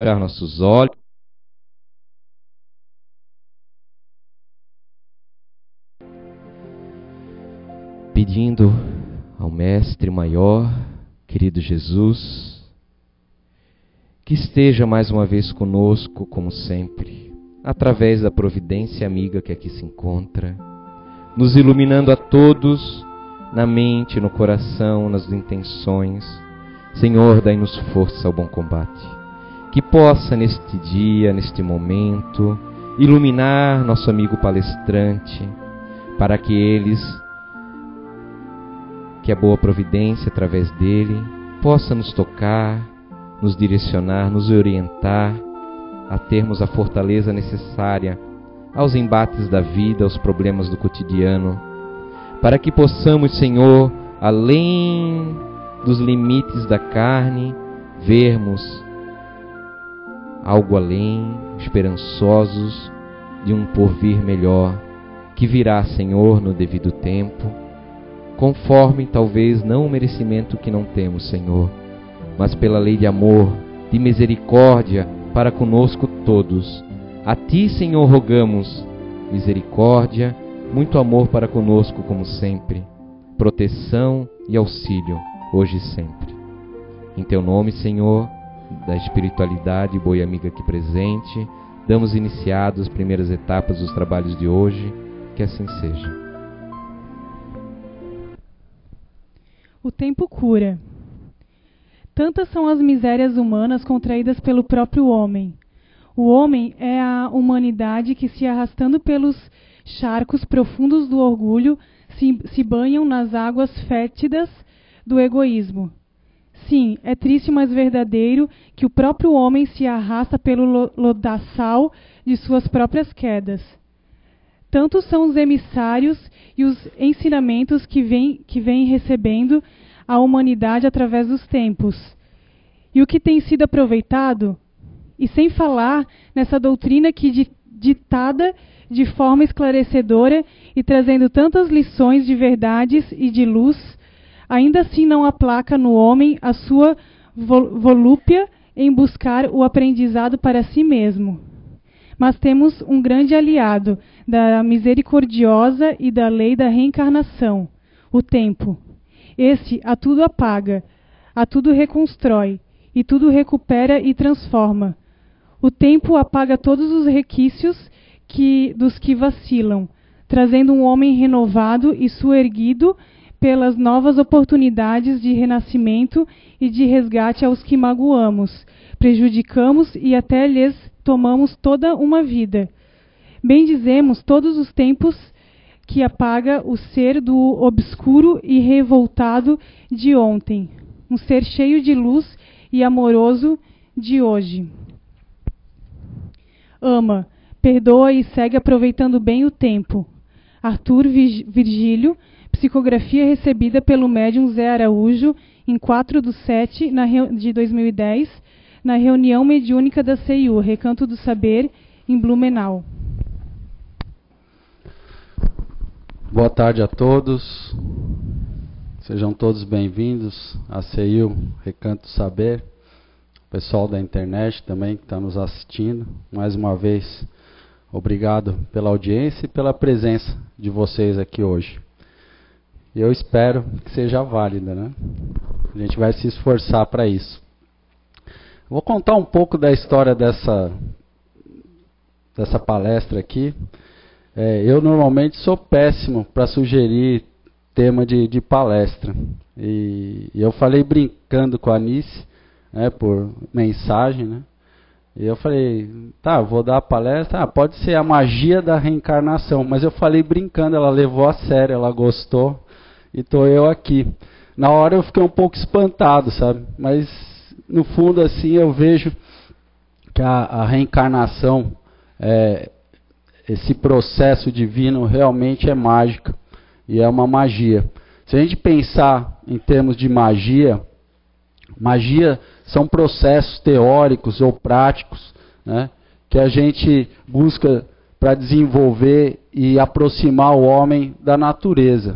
Olhar nossos olhos. Pedindo ao Mestre Maior, querido Jesus, que esteja mais uma vez conosco, como sempre, através da providência amiga que aqui se encontra, nos iluminando a todos, na mente, no coração, nas intenções. Senhor, dai-nos força ao bom combate. Que possa neste dia, neste momento, iluminar nosso amigo palestrante, para que a boa providência através dele possa nos tocar, nos direcionar, nos orientar a termos a fortaleza necessária aos embates da vida, aos problemas do cotidiano, para que possamos, Senhor, além dos limites da carne, vermos algo além, esperançosos de um porvir melhor, que virá, Senhor, no devido tempo, conforme talvez não o merecimento que não temos, Senhor, mas pela lei de amor, de misericórdia para conosco todos. A Ti, Senhor, rogamos misericórdia, muito amor para conosco como sempre, proteção e auxílio, hoje e sempre. Em Teu nome, Senhor, da espiritualidade boa e amiga aqui presente, damos iniciados as primeiras etapas dos trabalhos de hoje, que assim seja. O tempo cura. Tantas são as misérias humanas contraídas pelo próprio homem. O homem é a humanidade que, se arrastando pelos charcos profundos do orgulho, se banham nas águas fétidas do egoísmo. Sim, é triste, mas verdadeiro, que o próprio homem se arrasta pelo lodaçal de suas próprias quedas. Tantos são os emissários e os ensinamentos que vem recebendo a humanidade através dos tempos. E o que tem sido aproveitado? E sem falar nessa doutrina que, ditada de forma esclarecedora e trazendo tantas lições de verdades e de luz, ainda assim não aplaca no homem a sua volúpia em buscar o aprendizado para si mesmo. Mas temos um grande aliado da misericordiosa e da lei da reencarnação, o tempo. Esse a tudo apaga, a tudo reconstrói, e tudo recupera e transforma. O tempo apaga todos os requisitos dos que vacilam, trazendo um homem renovado e suerguido pelas novas oportunidades de renascimento e de resgate aos que magoamos, prejudicamos e até lhes tomamos toda uma vida. Bem dizemos todos os tempos que apaga o ser do obscuro e revoltado de ontem, um ser cheio de luz e amoroso de hoje. Ama, perdoa e segue aproveitando bem o tempo. Arthur Virgílio, psicografia recebida pelo médium Zé Araújo em 4/7 de 2010, na reunião mediúnica da CIU, Recanto do Saber, em Blumenau. Boa tarde a todos, sejam todos bem-vindos à CIU, Recanto do Saber, o pessoal da internet também que está nos assistindo. Mais uma vez, obrigado pela audiência e pela presença de vocês aqui hoje. Eu espero que seja válida, né? A gente vai se esforçar para isso. Vou contar um pouco da história dessa palestra aqui. Eu normalmente sou péssimo para sugerir tema de palestra. E eu falei brincando com a Anice, né, por mensagem, né? E eu falei, tá, vou dar a palestra, pode ser a magia da reencarnação. Mas eu falei brincando, ela levou a sério, ela gostou. E estou eu aqui. Na hora eu fiquei um pouco espantado, sabe? Mas no fundo assim eu vejo que a reencarnação, esse processo divino realmente é mágico. E é uma magia. Se a gente pensar em termos de magia são processos teóricos ou práticos, né, que a gente busca para desenvolver e aproximar o homem da natureza.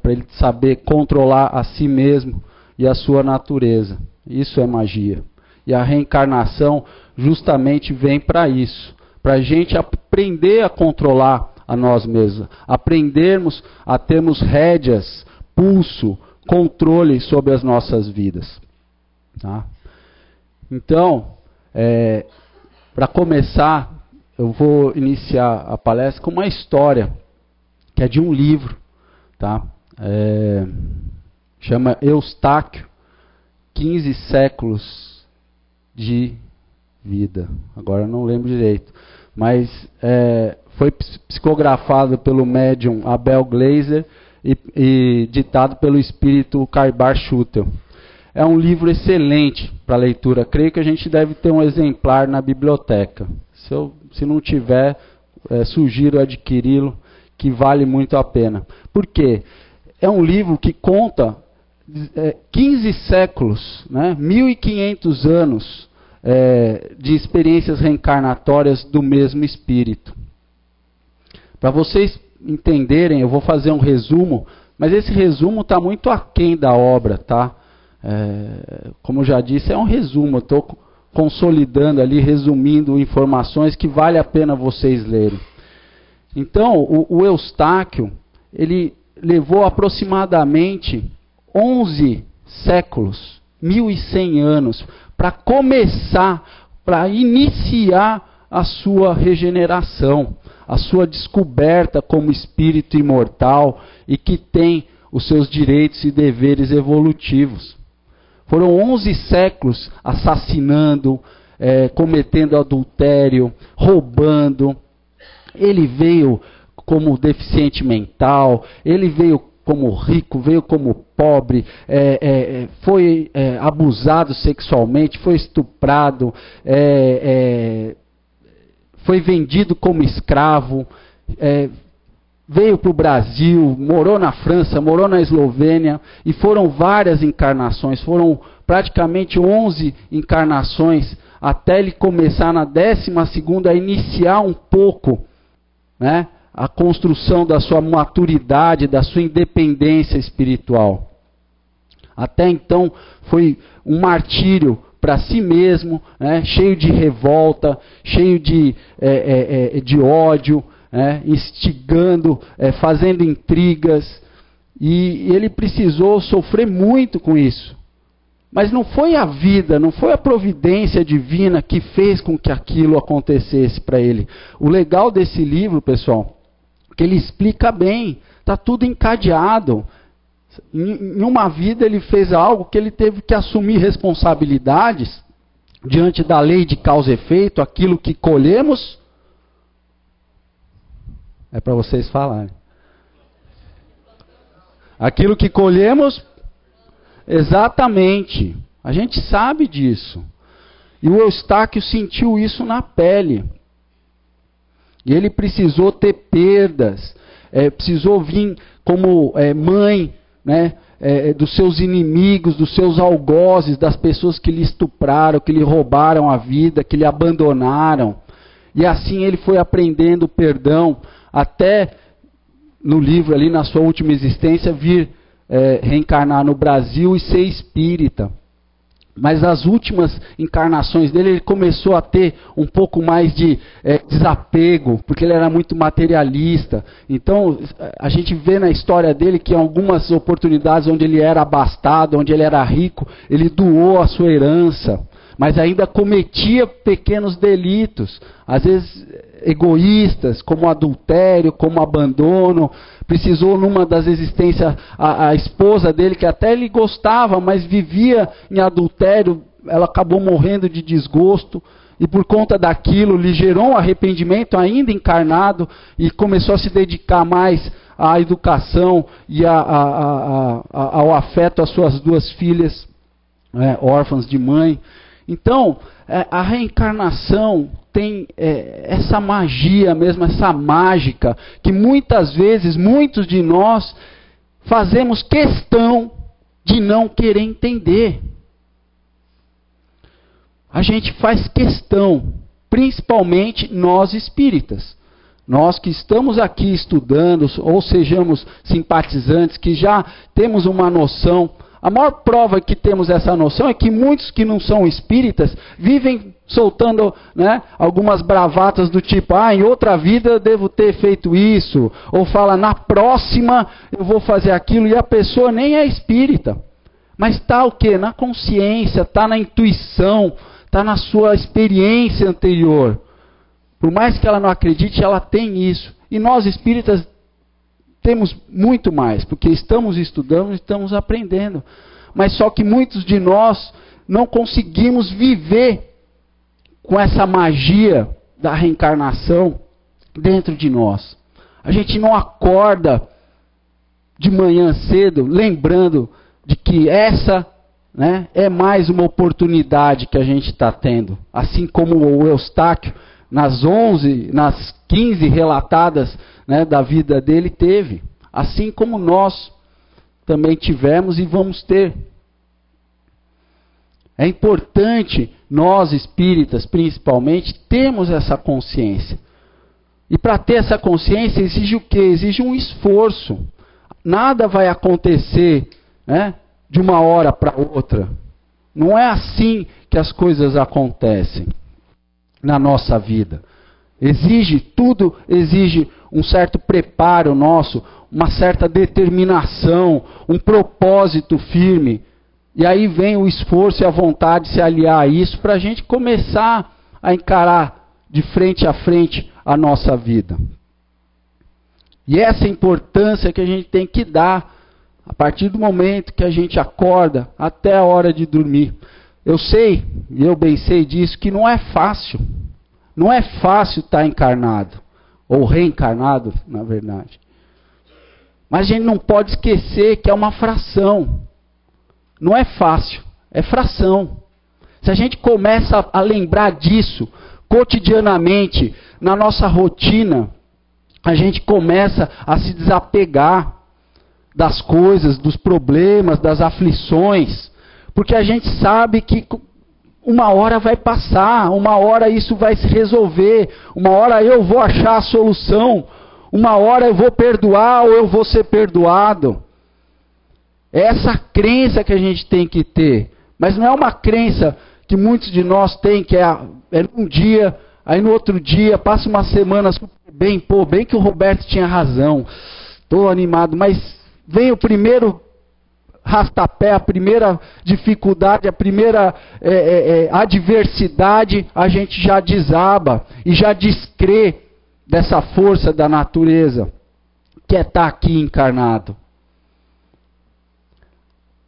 Para ele saber controlar a si mesmo e a sua natureza. Isso é magia. E a reencarnação justamente vem para isso, para a gente aprender a controlar a nós mesmos, aprendermos a termos rédeas, pulso, controle sobre as nossas vidas. Tá? Então, para começar, eu vou iniciar a palestra com uma história, que é de um livro, tá? Chama Eustáquio, 15 séculos de vida. Agora eu não lembro direito, mas foi psicografado pelo médium Abel Gleiser e ditado pelo espírito Caibar Schutel. É um livro excelente para leitura. Creio que a gente deve ter um exemplar na biblioteca. Se não tiver, sugiro adquiri-lo, que vale muito a pena. Por quê? É um livro que conta 15 séculos, né, 1.500 anos de experiências reencarnatórias do mesmo espírito. Para vocês entenderem, eu vou fazer um resumo, mas esse resumo está muito aquém da obra, tá? Como eu já disse, é um resumo, eu estou consolidando ali, resumindo informações que vale a pena vocês lerem. Então, o Eustáquio, ele levou aproximadamente 11 séculos, 1.100 anos, para começar, para iniciar a sua regeneração, a sua descoberta como espírito imortal e que tem os seus direitos e deveres evolutivos. Foram 11 séculos assassinando, cometendo adultério, roubando. Ele veio como deficiente mental, ele veio como rico, veio como pobre, foi abusado sexualmente, foi estuprado, foi vendido como escravo, veio para o Brasil, morou na França, morou na Eslovênia, e foram várias encarnações, foram praticamente 11 encarnações, até ele começar na 12ª a iniciar um pouco, né, a construção da sua maturidade, da sua independência espiritual. Até então foi um martírio para si mesmo, né, cheio de revolta, cheio de ódio, instigando, fazendo intrigas, e ele precisou sofrer muito com isso. Mas não foi a vida, não foi a providência divina que fez com que aquilo acontecesse para ele. O legal desse livro, pessoal, que ele explica bem, está tudo encadeado. Em uma vida ele fez algo que ele teve que assumir responsabilidades diante da lei de causa e efeito, aquilo que colhemos. É para vocês falarem. Aquilo que colhemos, exatamente. A gente sabe disso. E o Eustáquio sentiu isso na pele. E ele precisou ter perdas, precisou vir como mãe, né, dos seus inimigos, dos seus algozes, das pessoas que lhe estupraram, que lhe roubaram a vida, que lhe abandonaram. E assim ele foi aprendendo perdão, até no livro ali, na sua última existência, vir reencarnar no Brasil e ser espírita. Mas as últimas encarnações dele, ele começou a ter um pouco mais de desapego, porque ele era muito materialista. Então, a gente vê na história dele que em algumas oportunidades onde ele era abastado, onde ele era rico, ele doou a sua herança, mas ainda cometia pequenos delitos, às vezes egoístas, como adultério, como abandono. Precisou, numa das existências, a esposa dele, que até ele gostava, mas vivia em adultério, ela acabou morrendo de desgosto, e por conta daquilo lhe gerou um arrependimento ainda encarnado, e começou a se dedicar mais à educação e ao afeto às suas 2 filhas, órfãs de mãe. Então, a reencarnação tem essa magia mesmo, essa mágica, que muitas vezes, muitos de nós, fazemos questão de não querer entender. A gente faz questão, principalmente nós espíritas. Nós que estamos aqui estudando, ou sejamos simpatizantes, que já temos uma noção A maior prova que temos essa noção é que muitos que não são espíritas vivem soltando, né, algumas bravatas do tipo, em outra vida eu devo ter feito isso, ou fala, na próxima eu vou fazer aquilo, e a pessoa nem é espírita. Mas está o quê? Na consciência, está na intuição, está na sua experiência anterior. Por mais que ela não acredite, ela tem isso. E nós espíritas temos muito mais, porque estamos estudando, estamos aprendendo. Mas só que muitos de nós não conseguimos viver com essa magia da reencarnação dentro de nós. A gente não acorda de manhã cedo lembrando de que essa, né, é mais uma oportunidade que a gente está tendo. Assim como o Eustáquio, nas 15 relatadas, né, da vida dele, teve. Assim como nós também tivemos e vamos ter. É importante, nós espíritas principalmente, termos essa consciência. E para ter essa consciência exige o quê? Exige um esforço. Nada vai acontecer, né, de uma hora para outra. Não é assim que as coisas acontecem na nossa vida. Tudo exige um certo preparo nosso, uma certa determinação, um propósito firme. E aí vem o esforço e a vontade de se aliar a isso para a gente começar a encarar de frente a frente a nossa vida. E essa importância que a gente tem que dar a partir do momento que a gente acorda até a hora de dormir. Eu sei, e eu bem sei disso, que não é fácil. Não é fácil estar encarnado, ou reencarnado, na verdade. Mas a gente não pode esquecer que é uma fração. Não é fácil, é fração. Se a gente começa a lembrar disso cotidianamente, na nossa rotina, a gente começa a se desapegar das coisas, dos problemas, das aflições, porque a gente sabe que uma hora vai passar, uma hora isso vai se resolver, uma hora eu vou achar a solução, uma hora eu vou perdoar ou eu vou ser perdoado. É essa crença que a gente tem que ter, mas não é uma crença que muitos de nós têm, que é um dia, aí no outro dia, passa uma semana super bem, bem que o Roberto tinha razão, estou animado, mas vem o primeiro rastapé, a primeira dificuldade, a primeira adversidade, a gente já desaba e já descrê dessa força da natureza que é estar aqui encarnado.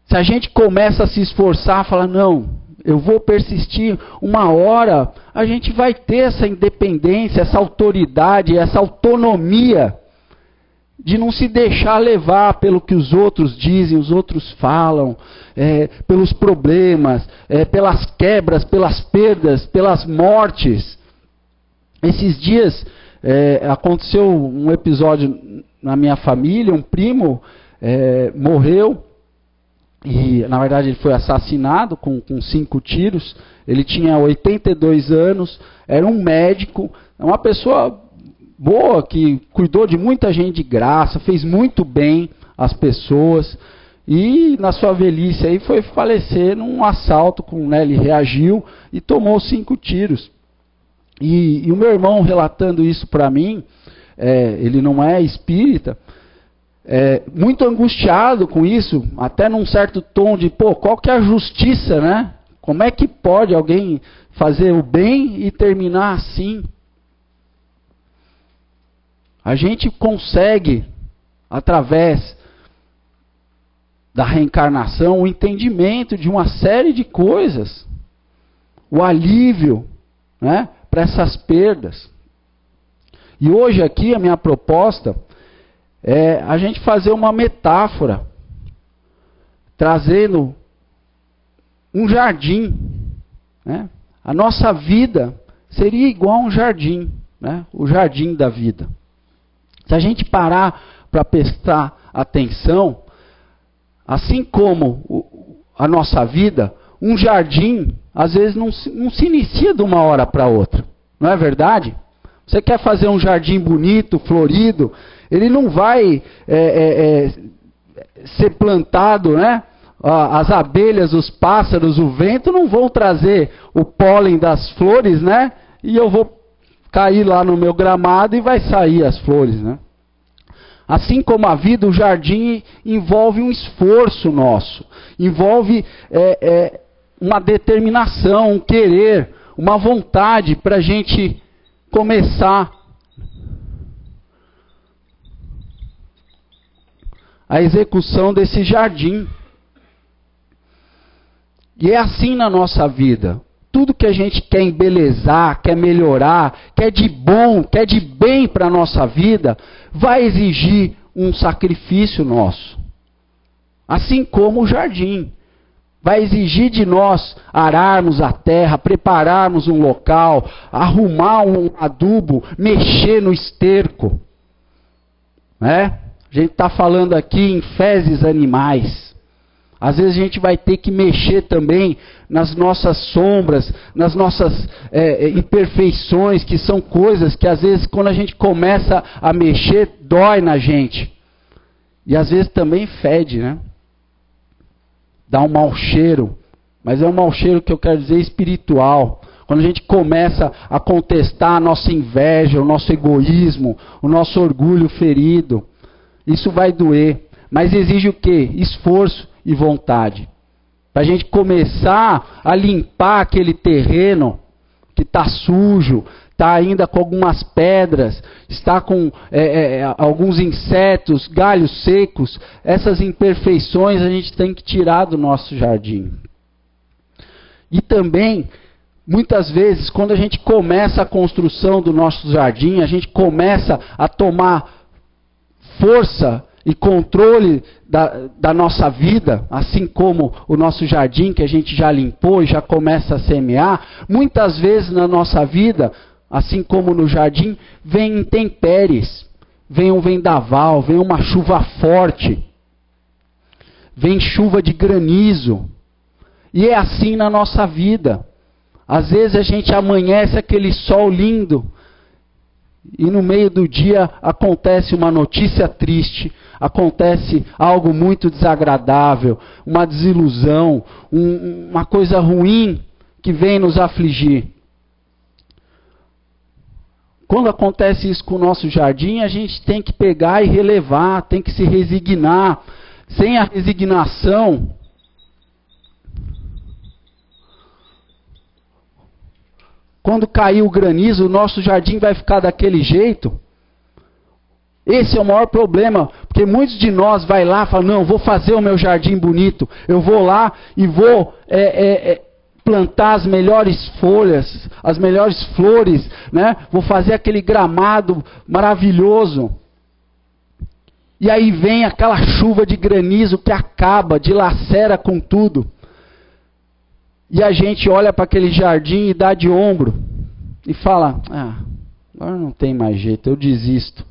Se a gente começa a se esforçar, falar, não, eu vou persistir, uma hora a gente vai ter essa independência, essa autoridade, essa autonomia de não se deixar levar pelo que os outros dizem, os outros falam, pelos problemas, pelas quebras, pelas perdas, pelas mortes. Esses dias aconteceu um episódio na minha família, um primo morreu, e na verdade ele foi assassinado com 5 tiros, ele tinha 82 anos, era um médico, uma pessoa boa, que cuidou de muita gente de graça, fez muito bem às pessoas, e na sua velhice aí foi falecer num assalto, ele reagiu e tomou 5 tiros. E o meu irmão relatando isso para mim, ele não é espírita, muito angustiado com isso, até num certo tom de, qual que é a justiça, né? Como é que pode alguém fazer o bem e terminar assim? A gente consegue, através da reencarnação, o entendimento de uma série de coisas, o alívio, né, para essas perdas. E hoje aqui a minha proposta é a gente fazer uma metáfora, trazendo um jardim, né? A nossa vida seria igual a um jardim, né? O jardim da vida. Se a gente parar para prestar atenção, assim como a nossa vida, um jardim, às vezes não se inicia de uma hora para outra. Não é verdade? Você quer fazer um jardim bonito, florido, ele não vai ser plantado, né, as abelhas, os pássaros, o vento não vão trazer o pólen das flores, né? E eu vou cair lá no meu gramado e vai sair as flores, né? Assim como a vida, o jardim envolve um esforço nosso, envolve uma determinação, um querer, uma vontade para a gente começar a execução desse jardim. E é assim na nossa vida. Tudo que a gente quer embelezar, quer melhorar, quer de bom, quer de bem para a nossa vida, vai exigir um sacrifício nosso. Assim como o jardim. Vai exigir de nós ararmos a terra, prepararmos um local, arrumar um adubo, mexer no esterco. Né? A gente está falando aqui em fezes animais. Às vezes a gente vai ter que mexer também nas nossas sombras, nas nossas imperfeições, que são coisas que às vezes quando a gente começa a mexer, dói na gente. E às vezes também fede, né? Dá um mau cheiro, mas é um mau cheiro que eu quero dizer espiritual. Quando a gente começa a contestar a nossa inveja, o nosso egoísmo, o nosso orgulho ferido, isso vai doer. Mas exige o quê? Esforço e vontade. Para a gente começar a limpar aquele terreno que está sujo, está ainda com algumas pedras, está com alguns insetos, galhos secos. Essas imperfeições a gente tem que tirar do nosso jardim. E também, muitas vezes, quando a gente começa a construção do nosso jardim, a gente começa a tomar força e controle da nossa vida, assim como o nosso jardim que a gente já limpou e já começa a semear, muitas vezes na nossa vida, assim como no jardim, vem intempéries, vem um vendaval, vem uma chuva forte, vem chuva de granizo, e é assim na nossa vida. Às vezes a gente amanhece aquele sol lindo, e no meio do dia acontece uma notícia triste, acontece algo muito desagradável, uma desilusão, uma coisa ruim que vem nos afligir. Quando acontece isso com o nosso jardim, a gente tem que pegar e relevar, tem que se resignar. Sem a resignação, quando cair o granizo, o nosso jardim vai ficar daquele jeito. Esse é o maior problema, porque muitos de nós vai lá e falam, não, vou fazer o meu jardim bonito, eu vou lá e vou plantar as melhores folhas, as melhores flores, né? Vou fazer aquele gramado maravilhoso. E aí vem aquela chuva de granizo que acaba, dilacera com tudo. E a gente olha para aquele jardim e dá de ombro e fala, agora não tem mais jeito, eu desisto.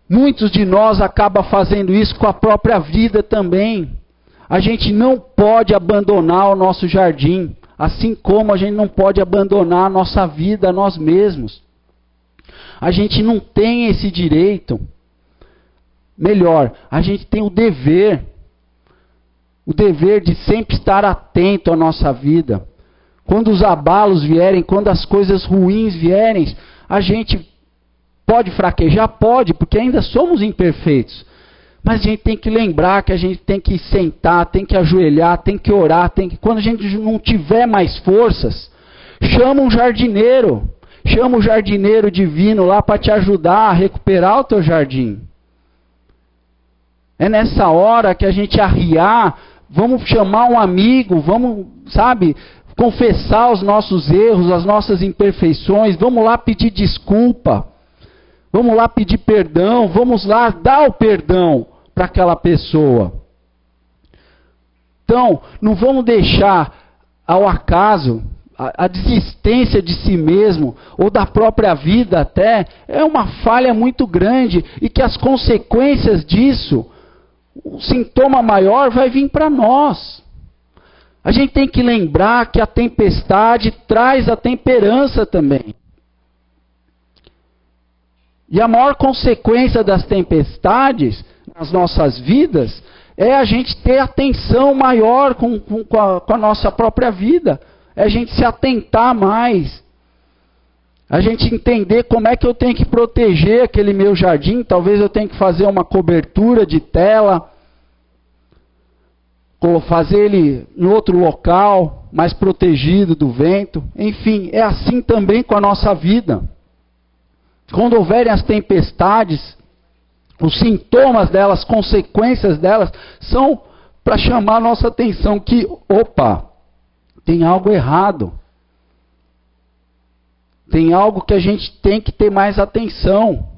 Muitos de nós acabam fazendo isso com a própria vida também. A gente não pode abandonar o nosso jardim, assim como a gente não pode abandonar a nossa vida a nós mesmos. A gente não tem esse direito. Melhor, a gente tem o dever de sempre estar atento à nossa vida. Quando os abalos vierem, quando as coisas ruins vierem, a gente pode fraquejar? Pode, porque ainda somos imperfeitos. Mas a gente tem que lembrar que a gente tem que sentar, tem que ajoelhar, tem que orar, quando a gente não tiver mais forças, chama um jardineiro. Chama o jardineiro divino lá para te ajudar a recuperar o teu jardim. É nessa hora que a gente arriar, vamos chamar um amigo, vamos, confessar os nossos erros, as nossas imperfeições, vamos lá pedir desculpa. Vamos lá pedir perdão, vamos lá dar o perdão para aquela pessoa. Então, não vamos deixar ao acaso, a desistência de si mesmo, ou da própria vida até, é uma falha muito grande, e que as consequências disso, o sintoma maior vai vir para nós. A gente tem que lembrar que a tempestade traz a temperança também. E a maior consequência das tempestades nas nossas vidas é a gente ter atenção maior com a nossa própria vida. É a gente se atentar mais. A gente entender como é que eu tenho que proteger aquele meu jardim. Talvez eu tenha que fazer uma cobertura de tela, ou fazer ele em outro local, mais protegido do vento. Enfim, é assim também com a nossa vida. Quando houverem as tempestades, os sintomas delas, as consequências delas, são para chamar a nossa atenção que, opa, tem algo errado. Tem algo que a gente tem que ter mais atenção.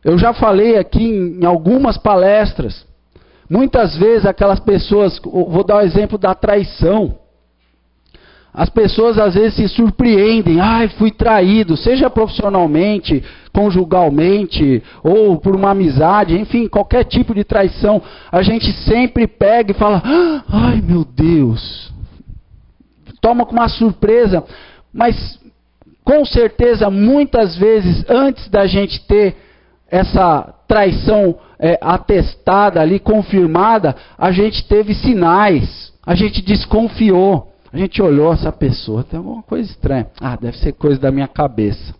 Eu já falei aqui em algumas palestras, muitas vezes aquelas pessoas, vou dar o exemplo da traição. As pessoas às vezes se surpreendem, fui traído, seja profissionalmente, conjugalmente, ou por uma amizade, enfim, qualquer tipo de traição. A gente sempre pega e fala, ai meu Deus, toma com uma surpresa. Mas, com certeza, muitas vezes, antes da gente ter essa traição atestada ali, confirmada, a gente teve sinais, a gente desconfiou, a gente olhou essa pessoa, tem alguma coisa estranha. Deve ser coisa da minha cabeça.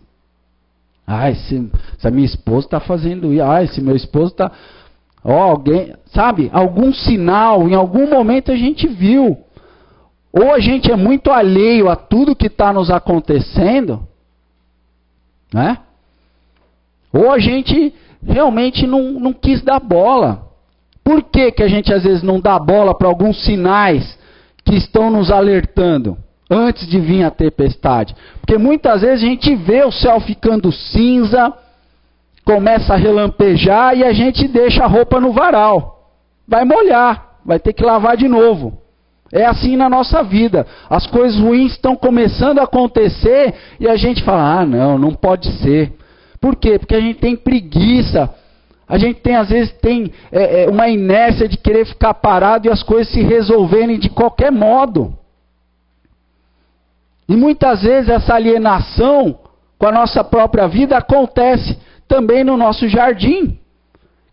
Essa minha esposa está fazendo isso, esse meu esposo está... alguém, sabe, algum sinal, em algum momento a gente viu. Ou a gente é muito alheio a tudo que está nos acontecendo, né? Ou a gente realmente não quis dar bola. Por que a gente às vezes não dá bola para alguns sinais que estão nos alertando antes de vir a tempestade? Porque muitas vezes a gente vê o céu ficando cinza, começa a relampejar e a gente deixa a roupa no varal. Vai molhar, vai ter que lavar de novo. É assim na nossa vida. As coisas ruins estão começando a acontecer e a gente fala, não pode ser. Por quê? Porque a gente tem preguiça. A gente às vezes tem uma inércia de querer ficar parado e as coisas se resolverem de qualquer modo. E muitas vezes essa alienação com a nossa própria vida acontece também no nosso jardim.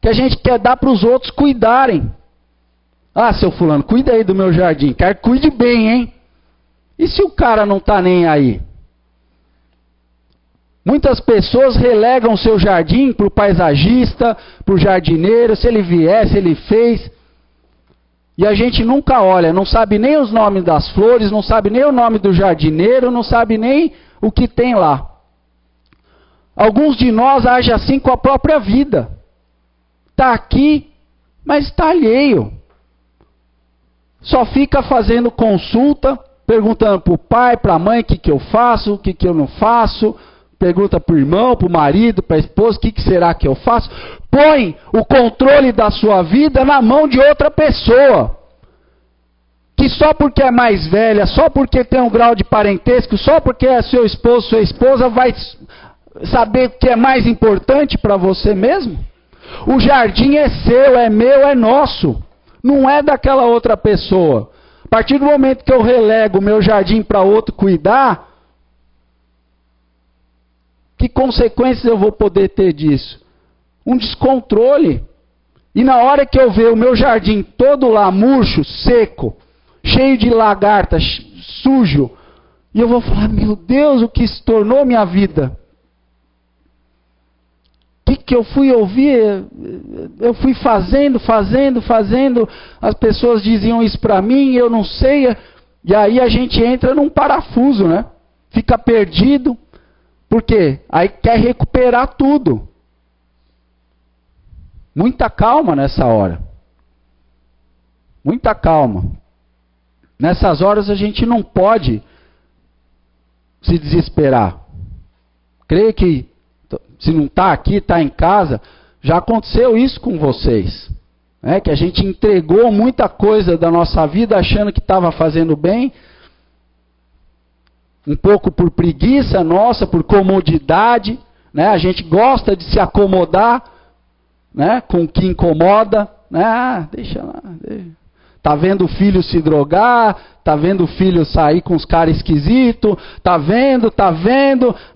Que a gente quer dar para os outros cuidarem. Seu fulano, cuida aí do meu jardim. Quero que cuide bem, hein? E se o cara não está nem aí? Muitas pessoas relegam o seu jardim para o paisagista, para o jardineiro, se ele vier, se ele fez. E a gente nunca olha, não sabe nem os nomes das flores, não sabe nem o nome do jardineiro, não sabe nem o que tem lá. Alguns de nós agem assim com a própria vida. Está aqui, mas está alheio. Só fica fazendo consulta, perguntando para o pai, para a mãe o que eu faço, o que eu não faço. Pergunta para o irmão, para o marido, para a esposa, o que será que eu faço? Põe o controle da sua vida na mão de outra pessoa. Que só porque é mais velha, só porque tem um grau de parentesco, só porque é seu esposo, sua esposa, vai saber o que é mais importante para você mesmo? O jardim é seu, é meu, é nosso. Não é daquela outra pessoa. A partir do momento que eu relego o meu jardim para outro cuidar, que consequências eu vou poder ter disso? Um descontrole. E na hora que eu ver o meu jardim todo lá murcho, seco, cheio de lagartas, sujo, e eu vou falar, meu Deus, o que se tornou minha vida? Que eu fui ouvir, eu fui fazendo, as pessoas diziam isso para mim, eu não sei, e aí a gente entra num parafuso, né? Fica perdido, por quê? Aí quer recuperar tudo. Muita calma nessa hora. Muita calma. Nessas horas a gente não pode se desesperar. Creio que se não está aqui, está em casa, já aconteceu isso com vocês. Que a gente entregou muita coisa da nossa vida achando que estava fazendo bem, um pouco por preguiça nossa, por comodidade, né? A gente gosta de se acomodar, né? Com o que incomoda, né? Deixa lá, tá vendo o filho se drogar, tá vendo o filho sair com os caras esquisitos, tá vendo,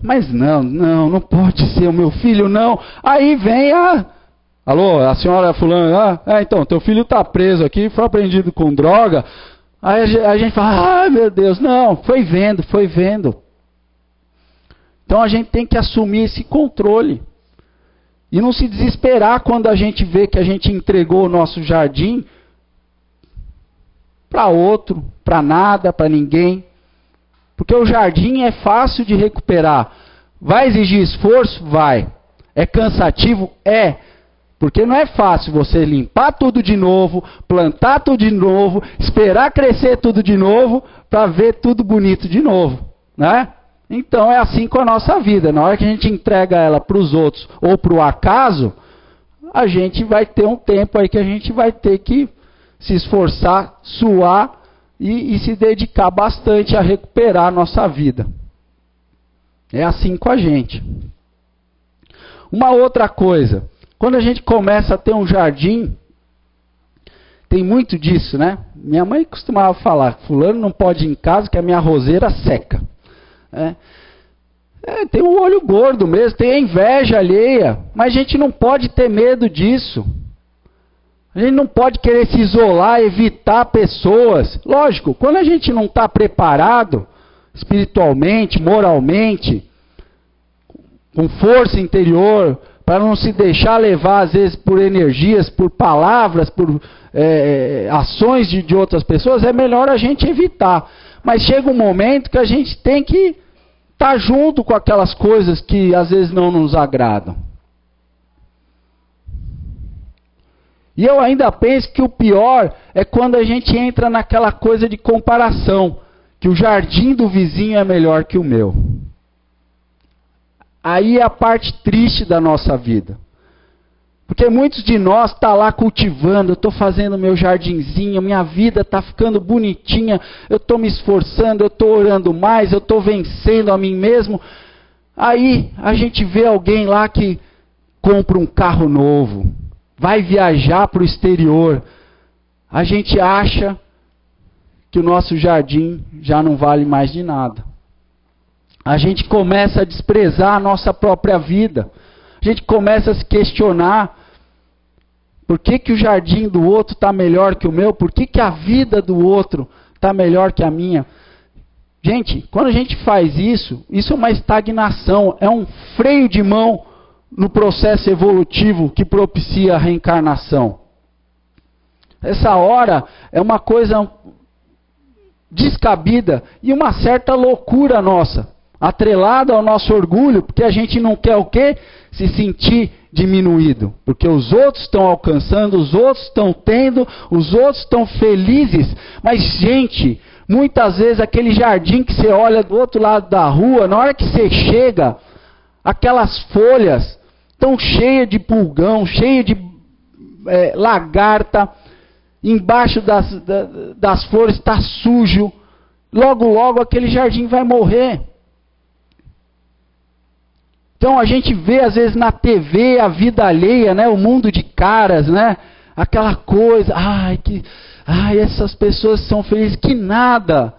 mas não pode ser o meu filho, não. Aí vem Alô, a senhora fulana, então, teu filho está preso aqui, foi apreendido com droga. Aí a gente fala, meu Deus, não, foi vendo. Então a gente tem que assumir esse controle. E não se desesperar quando a gente vê que a gente entregou o nosso jardim para outro, para nada, para ninguém. Porque o jardim é fácil de recuperar. Vai exigir esforço? Vai. É cansativo? É. Porque não é fácil você limpar tudo de novo, plantar tudo de novo, esperar crescer tudo de novo, para ver tudo bonito de novo, né? Então é assim com a nossa vida. Na hora que a gente entrega ela para os outros ou para o acaso, a gente vai ter um tempo aí que a gente vai ter que se esforçar, suar e se dedicar bastante a recuperar a nossa vida. É assim com a gente. Uma outra coisa. Quando a gente começa a ter um jardim, tem muito disso, né? Minha mãe costumava falar, fulano não pode ir em casa que a minha roseira seca. Tem um olho gordo mesmo, tem a inveja alheia, mas a gente não pode ter medo disso. A gente não pode querer se isolar, evitar pessoas. Lógico, quando a gente não está preparado, espiritualmente, moralmente, com força interior, para não se deixar levar, às vezes, por energias, por palavras, por ações de outras pessoas, é melhor a gente evitar. Mas chega um momento que a gente tem que estar junto com aquelas coisas que, às vezes, não nos agradam. E eu ainda penso que o pior é quando a gente entra naquela coisa de comparação, que o jardim do vizinho é melhor que o meu. Aí é a parte triste da nossa vida. Porque muitos de nós estão lá cultivando, eu estou fazendo meu jardinzinho, minha vida está ficando bonitinha, eu estou me esforçando, eu estou orando mais, eu estou vencendo a mim mesmo. Aí a gente vê alguém lá que compra um carro novo, vai viajar para o exterior. A gente acha que o nosso jardim já não vale mais de nada. A gente começa a desprezar a nossa própria vida. A gente começa a se questionar por que o jardim do outro está melhor que o meu? Por que a vida do outro está melhor que a minha? Gente, quando a gente faz isso, isso é uma estagnação, é um freio de mão no processo evolutivo que propicia a reencarnação. Essa hora é uma coisa descabida e uma certa loucura nossa, atrelada ao nosso orgulho, porque a gente não quer o quê? Se sentir diminuído. Porque os outros estão alcançando, os outros estão tendo, os outros estão felizes. Mas, gente, muitas vezes aquele jardim que você olha do outro lado da rua, na hora que você chega, aquelas folhas estão cheias de pulgão, cheias de lagarta, embaixo das flores está sujo. Logo, logo aquele jardim vai morrer. Então a gente vê às vezes na TV a vida alheia, né? O mundo de caras, né? Aquela coisa, essas pessoas são felizes, que nada.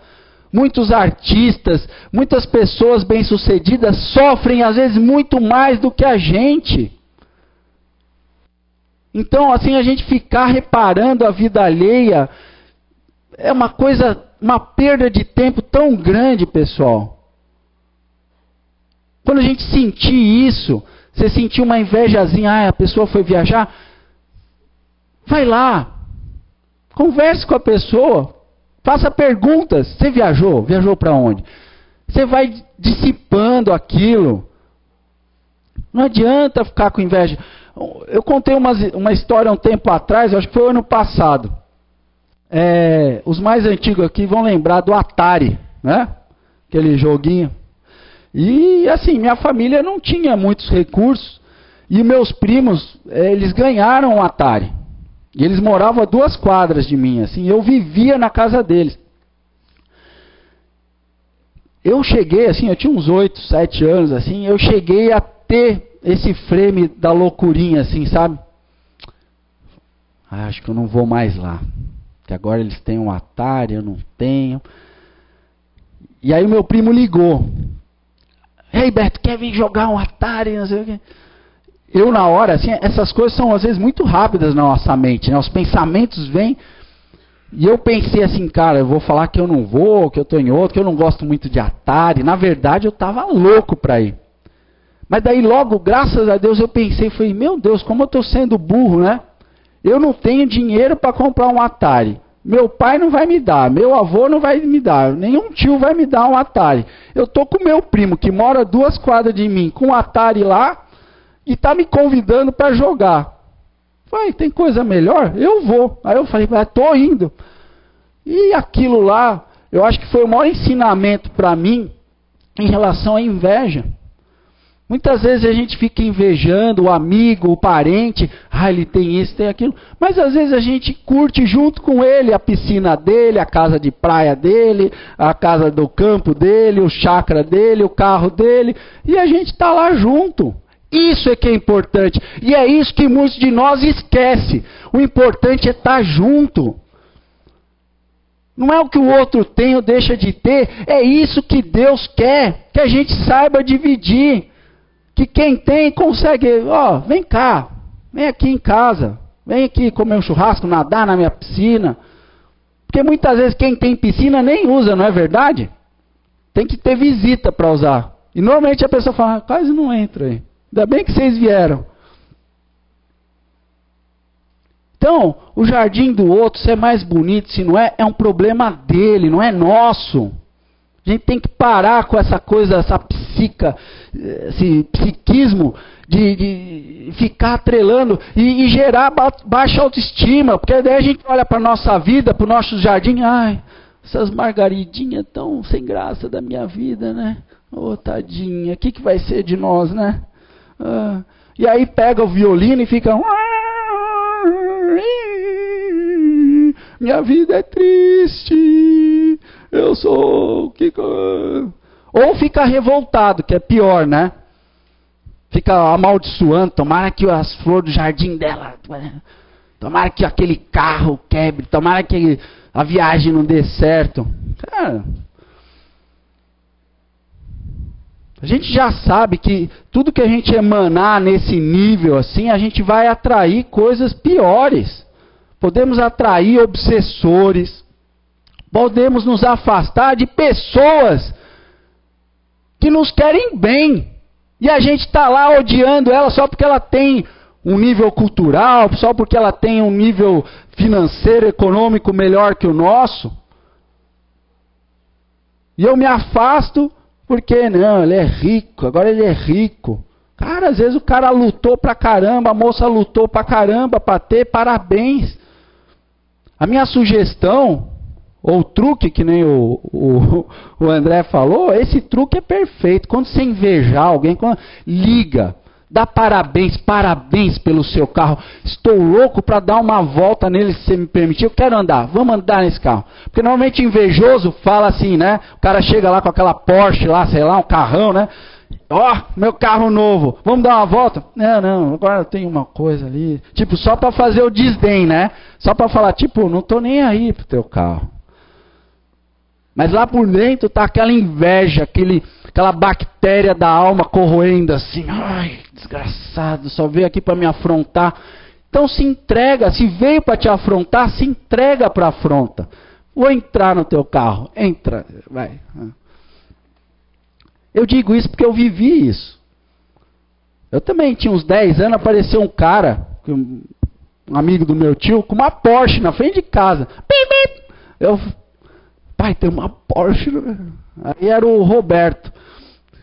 Muitos artistas, muitas pessoas bem-sucedidas sofrem às vezes muito mais do que a gente. Então, assim, a gente ficar reparando a vida alheia é uma coisa, uma perda de tempo tão grande, pessoal. Quando a gente sentir isso, você sentir uma invejazinha, a pessoa foi viajar, vai lá, converse com a pessoa, faça perguntas. Você viajou? Viajou para onde? Você vai dissipando aquilo. Não adianta ficar com inveja. Eu contei uma história um tempo atrás, acho que foi ano passado. Os mais antigos aqui vão lembrar do Atari, né? Aquele joguinho. E assim, minha família não tinha muitos recursos. E meus primos, eles ganharam um Atari. E eles moravam a 2 quadras de mim, assim. Eu vivia na casa deles. Eu cheguei, assim, eu tinha uns 8, 7 anos, assim. Eu cheguei a ter esse frame da loucurinha, assim, sabe? Acho que eu não vou mais lá. Porque agora eles têm um Atari, eu não tenho. E aí o meu primo ligou. Ei, Beto, quer vir jogar um Atari? Não sei o quê. eu na hora, assim, essas coisas são às vezes muito rápidas na nossa mente, né? Os pensamentos vêm, e eu pensei assim, cara, eu vou falar que eu não vou, que eu estou em outro, que eu não gosto muito de Atari. Na verdade, eu estava louco para ir. Mas daí logo, graças a Deus, eu pensei, falei, meu Deus, como eu estou sendo burro, né? Eu não tenho dinheiro para comprar um Atari. Meu pai não vai me dar, meu avô não vai me dar, nenhum tio vai me dar um Atari. Eu estou com meu primo, que mora 2 quadras de mim, com um Atari lá, e está me convidando para jogar. Falei, tem coisa melhor? Eu vou. Aí eu falei, estou indo. E aquilo lá, eu acho que foi o maior ensinamento para mim em relação à inveja. Muitas vezes a gente fica invejando o amigo, o parente, ele tem isso, tem aquilo, mas às vezes a gente curte junto com ele a piscina dele, a casa de praia dele, a casa do campo dele, o chácara dele, o carro dele, e a gente está lá junto. Isso é que é importante, e é isso que muitos de nós esquecem. O importante é estar junto. Não é o que o outro tem ou deixa de ter, é isso que Deus quer, que a gente saiba dividir. Que quem tem consegue, vem cá, vem aqui em casa, vem aqui comer um churrasco, nadar na minha piscina. Porque muitas vezes quem tem piscina nem usa, não é verdade? Tem que ter visita para usar. E normalmente a pessoa fala, quase não entra aí. Ainda bem que vocês vieram. Então, o jardim do outro, se é mais bonito, se não é, é um problema dele, não é nosso. A gente tem que parar com essa coisa, esse psiquismo de ficar atrelando e gerar baixa autoestima, porque daí a gente olha para a nossa vida, para o nosso jardim, essas margaridinhas tão sem graça da minha vida, né? Tadinha, o que vai ser de nós, né? E aí pega o violino e fica... Minha vida é triste... Eu sou... Ou fica revoltado, que é pior, né? Fica amaldiçoando, tomara que as flores do jardim dela, tomara que aquele carro quebre, tomara que a viagem não dê certo. Cara, a gente já sabe que tudo que a gente emanar nesse nível assim, a gente vai atrair coisas piores. Podemos atrair obsessores, podemos nos afastar de pessoas que nos querem bem. E a gente está lá odiando ela só porque ela tem um nível cultural, só porque ela tem um nível financeiro, econômico melhor que o nosso. E eu me afasto porque, não, ele é rico, agora ele é rico. Cara, às vezes o cara lutou pra caramba, a moça lutou pra caramba pra ter, parabéns. A minha sugestão... ou truque, que nem o André falou, esse truque é perfeito. Quando você invejar alguém, liga, dá parabéns pelo seu carro. Estou louco para dar uma volta nele, se você me permitir. Eu quero andar, vamos andar nesse carro. Porque normalmente invejoso fala assim, né? O cara chega lá com aquela Porsche lá, sei lá, um carrão, né? Meu carro novo, vamos dar uma volta? Não, agora eu tenho uma coisa ali. Tipo, só para fazer o desdém, né? Só para falar, tipo, não tô nem aí pro teu carro. Mas lá por dentro está aquela inveja, aquela bactéria da alma corroendo assim. Ai, desgraçado, só veio aqui para me afrontar. Então se entrega, se veio para te afrontar, se entrega para a afronta. Vou entrar no teu carro, entra, vai. Eu digo isso porque eu vivi isso. Eu também tinha uns 10 anos, apareceu um cara, um amigo do meu tio, com uma Porsche na frente de casa. Eu... Pai, tem uma Porsche. Aí era o Roberto,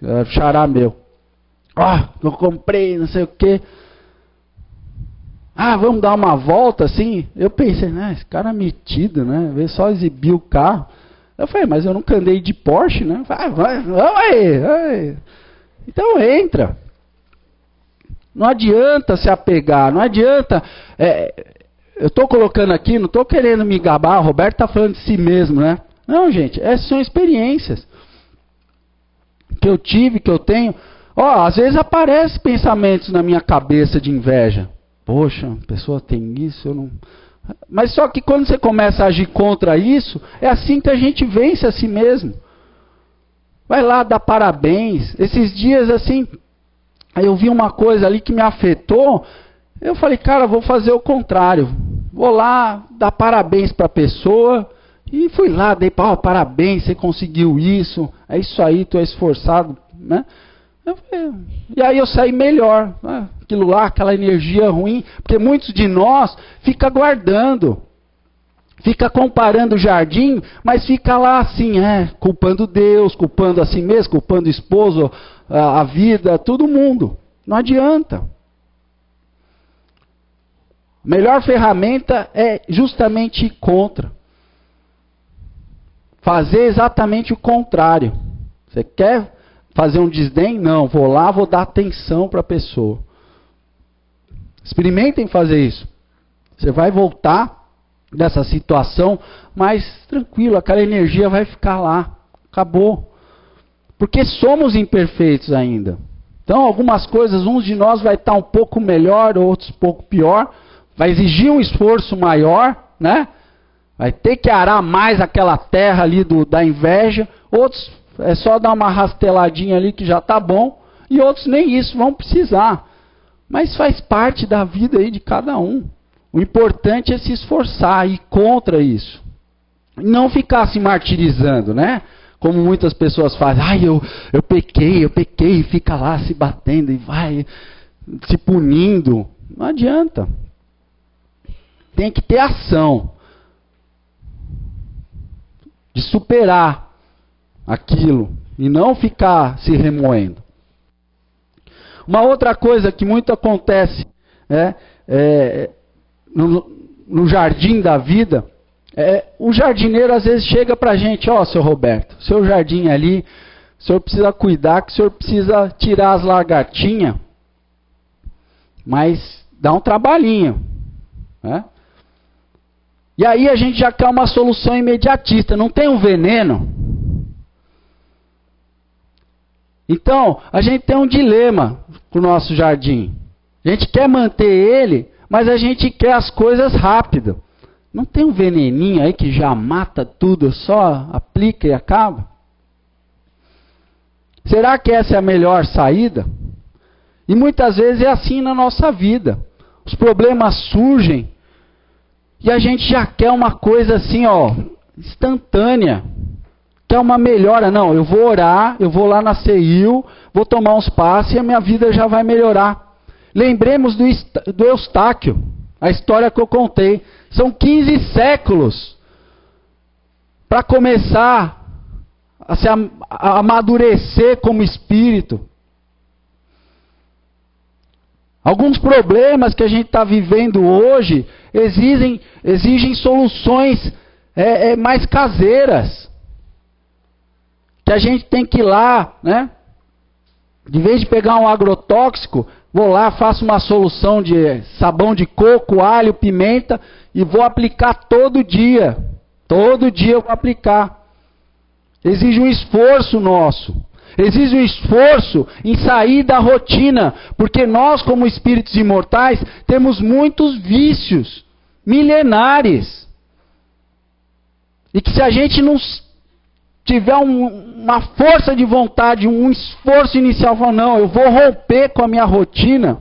era o xará meu. Eu comprei, não sei o quê. Vamos dar uma volta assim? Eu pensei, esse cara é metido, né? Veio só exibir o carro. Eu falei, mas eu nunca andei de Porsche, né? Vamos aí. Então entra. Não adianta se apegar, não adianta... eu estou colocando aqui, não estou querendo me gabar, o Roberto está falando de si mesmo, né? Não, gente, essas são experiências que eu tive, que eu tenho. Às vezes aparecem pensamentos na minha cabeça de inveja. Poxa, a pessoa tem isso, eu não... Mas só que quando você começa a agir contra isso, é assim que a gente vence a si mesmo. Vai lá dar parabéns. Esses dias assim, Aí eu vi uma coisa ali que me afetou. Eu falei, cara, vou fazer o contrário. Vou lá dar parabéns para a pessoa. E fui lá, dei parabéns, você conseguiu isso. É isso aí, tu é esforçado, né? E aí eu saí melhor. Né? Aquilo lá, aquela energia ruim. Porque muitos de nós ficam guardando. Fica comparando o jardim, mas fica lá assim, culpando Deus, culpando a si mesmo, culpando o esposo, a vida, todo mundo. Não adianta. A melhor ferramenta é justamente ir contra. Fazer exatamente o contrário. Você quer fazer um desdém? Não, vou lá, vou dar atenção para a pessoa. Experimentem fazer isso. Você vai voltar dessa situação mais tranquilo, aquela energia vai ficar lá. Acabou. Porque somos imperfeitos ainda. Então, algumas coisas, uns de nós vai estar um pouco melhor, outros um pouco pior. Vai exigir um esforço maior, né? Vai ter que arar mais aquela terra ali da inveja. Outros é só dar uma rasteladinha ali que já está bom. E outros nem isso vão precisar. Mas faz parte da vida aí de cada um. O importante é se esforçar e ir contra isso. Não ficar se martirizando, né? Como muitas pessoas fazem. Ai, eu pequei, e fica lá se batendo e vai se punindo. Não adianta. Tem que ter ação. De superar aquilo. E não ficar se remoendo. Uma outra coisa que muito acontece no jardim da vida, o jardineiro às vezes chega para a gente, seu Roberto, seu jardim ali, o senhor precisa cuidar, que o senhor precisa tirar as lagartinhas, mas dá um trabalhinho. Né? E aí a gente já quer uma solução imediatista, não tem um veneno. Então, a gente tem um dilema com o nosso jardim. A gente quer manter ele, mas a gente quer as coisas rápido. Não tem um veneninho aí que já mata tudo, só aplica e acaba? Será que essa é a melhor saída? E muitas vezes é assim na nossa vida. Os problemas surgem e a gente já quer uma coisa assim, instantânea. Quer uma melhora. Não, eu vou orar, eu vou lá na CEIU, vou tomar uns passos e a minha vida já vai melhorar. Lembremos do Eustáquio, a história que eu contei. São 15 séculos para começar a se amadurecer como espírito. Alguns problemas que a gente está vivendo hoje exigem soluções mais caseiras. Que a gente tem que ir lá, né? De vez de pegar um agrotóxico, vou lá, faço uma solução de sabão de coco, alho, pimenta e vou aplicar todo dia. Todo dia eu vou aplicar. Exige um esforço nosso. Exige um esforço em sair da rotina. Porque nós, como espíritos imortais, temos muitos vícios milenares. E que se a gente não tiver uma força de vontade, um esforço inicial, falar, não, eu vou romper com a minha rotina,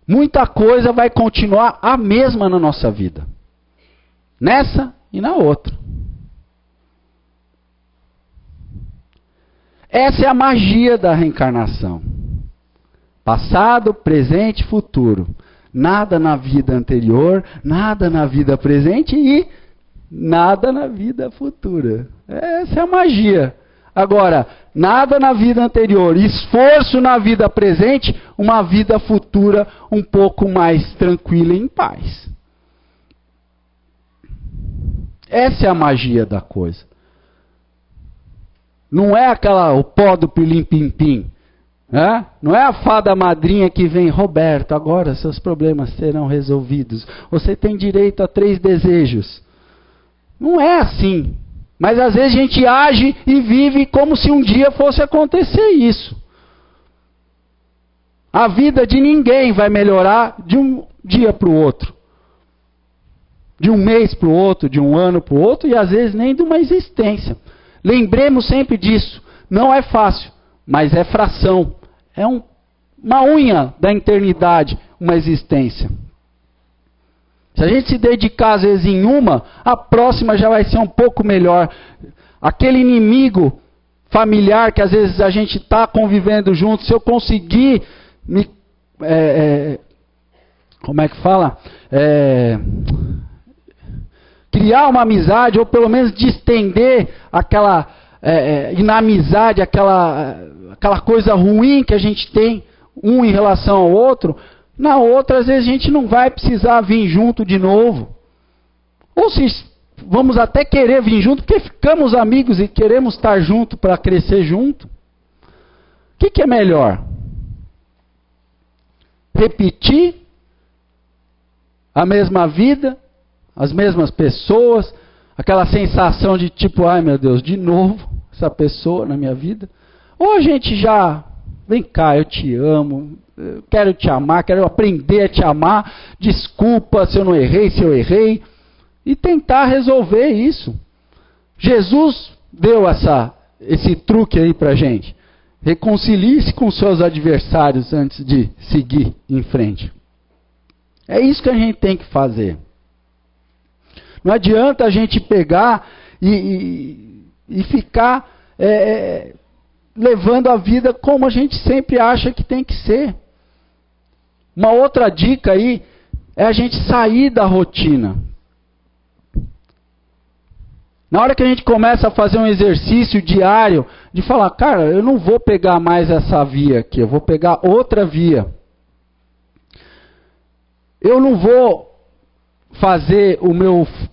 muita coisa vai continuar a mesma na nossa vida. Nessa e na outra. Essa é a magia da reencarnação. Passado, presente e futuro. Nada na vida anterior, nada na vida presente e nada na vida futura. Essa é a magia. Agora, nada na vida anterior, esforço na vida presente, uma vida futura um pouco mais tranquila e em paz. Essa é a magia da coisa. Não é o pó do pilim-pim-pim. Não é a fada madrinha que vem, Roberto, agora seus problemas serão resolvidos. Você tem direito a 3 desejos. Não é assim. Mas às vezes a gente age e vive como se um dia fosse acontecer isso. A vida de ninguém vai melhorar de um dia para o outro. De um mês para o outro, de um ano para o outro, e às vezes nem de uma existência. Lembremos sempre disso. Não é fácil, mas é fração. É uma unha da eternidade, uma existência. Se a gente se dedicar às vezes em uma, a próxima já vai ser um pouco melhor. Aquele inimigo familiar que às vezes a gente está convivendo junto, se eu conseguir me... como é que fala? Criar uma amizade, ou pelo menos distender aquela inamizade, aquela coisa ruim que a gente tem um em relação ao outro, na outra às vezes a gente não vai precisar vir junto de novo. Ou se vamos até querer vir junto, porque ficamos amigos e queremos estar junto para crescer junto. O que é melhor? Repetir a mesma vida, as mesmas pessoas, aquela sensação de tipo, ai meu Deus, de novo essa pessoa na minha vida? Ou a gente já, vem cá, eu te amo, eu quero te amar, quero aprender a te amar, desculpa se eu não errei, se eu errei, e tentar resolver isso. Jesus deu esse truque aí pra gente. Reconcilie-se com seus adversários antes de seguir em frente. É isso que a gente tem que fazer. Não adianta a gente pegar e ficar levando a vida como a gente sempre acha que tem que ser. Uma outra dica aí é a gente sair da rotina. Na hora que a gente começa a fazer um exercício diário de falar, cara, eu não vou pegar mais essa via aqui, eu vou pegar outra via. Eu não vou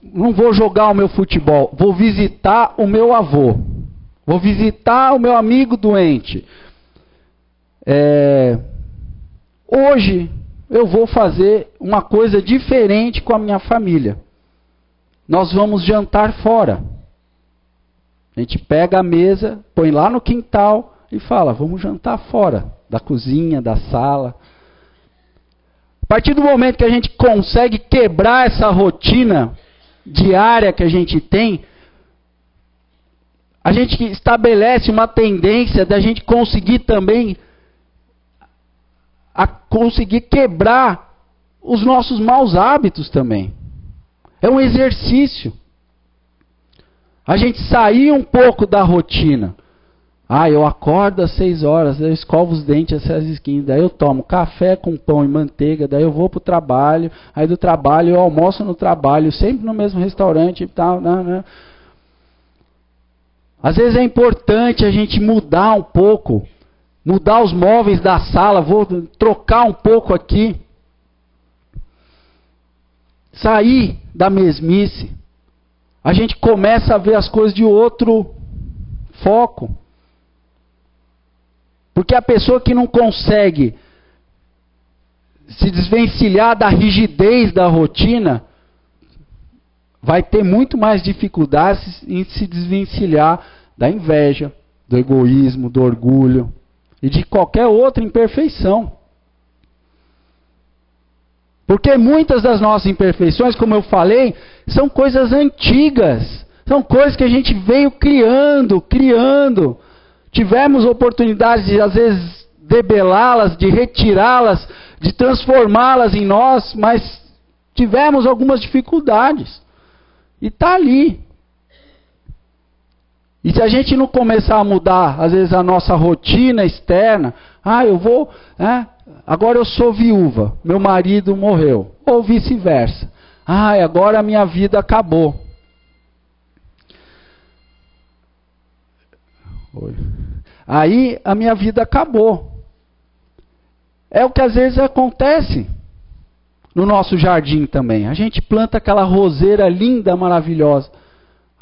não vou jogar o meu futebol, vou visitar o meu avô, vou visitar o meu amigo doente. Hoje eu vou fazer uma coisa diferente com a minha família. Nós vamos jantar fora. A gente pega a mesa, põe lá no quintal e fala, vamos jantar fora da cozinha, da sala. A partir do momento que a gente consegue quebrar essa rotina diária que a gente tem, a gente estabelece uma tendência da gente conseguir também conseguir quebrar os nossos maus hábitos também. É um exercício. A gente sair um pouco da rotina. Eu acordo às 6 horas, eu escovo os dentes às 6h15, daí eu tomo café com pão e manteiga, daí eu vou para o trabalho, aí do trabalho eu almoço no trabalho, sempre no mesmo restaurante e tal. Né? Às vezes é importante a gente mudar um pouco, mudar os móveis da sala, vou trocar um pouco aqui. Sair da mesmice. A gente começa a ver as coisas de outro foco. Porque a pessoa que não consegue se desvencilhar da rigidez da rotina, vai ter muito mais dificuldades em se desvencilhar da inveja, do egoísmo, do orgulho e de qualquer outra imperfeição. Porque muitas das nossas imperfeições, como eu falei, são coisas antigas. São coisas que a gente veio criando. Tivemos oportunidades de, às vezes, debelá-las, de retirá-las, de transformá-las em nós, mas tivemos algumas dificuldades. E está ali. E se a gente não começar a mudar, às vezes, a nossa rotina externa, agora eu sou viúva, meu marido morreu, ou vice-versa. Agora a minha vida acabou. Aí a minha vida acabou. É o que às vezes acontece no nosso jardim também. A gente planta aquela roseira linda, maravilhosa.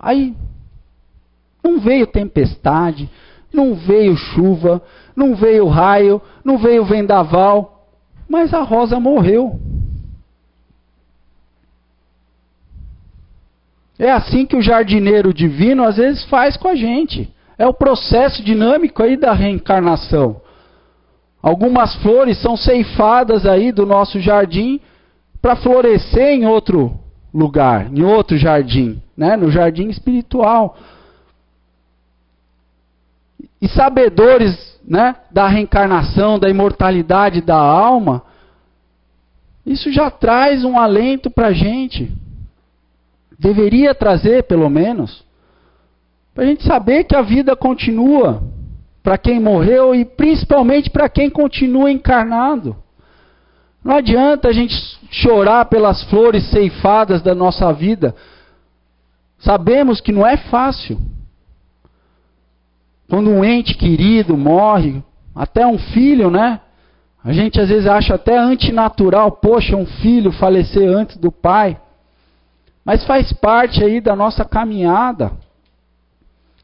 Aí não veio tempestade, não veio chuva, não veio raio, não veio vendaval, mas a rosa morreu. É assim que o jardineiro divino às vezes faz com a gente. É o processo dinâmico aí da reencarnação. Algumas flores são ceifadas aí do nosso jardim para florescer em outro lugar, em outro jardim, né? No jardim espiritual. E sabedores né, da reencarnação, da imortalidade da alma, isso já traz um alento para a gente. Deveria trazer, pelo menos, para a gente saber que a vida continua para quem morreu e principalmente para quem continua encarnado. Não adianta a gente chorar pelas flores ceifadas da nossa vida. Sabemos que não é fácil. Quando um ente querido morre, até um filho, né? A gente às vezes acha até antinatural, poxa, um filho falecer antes do pai. Mas faz parte aí da nossa caminhada.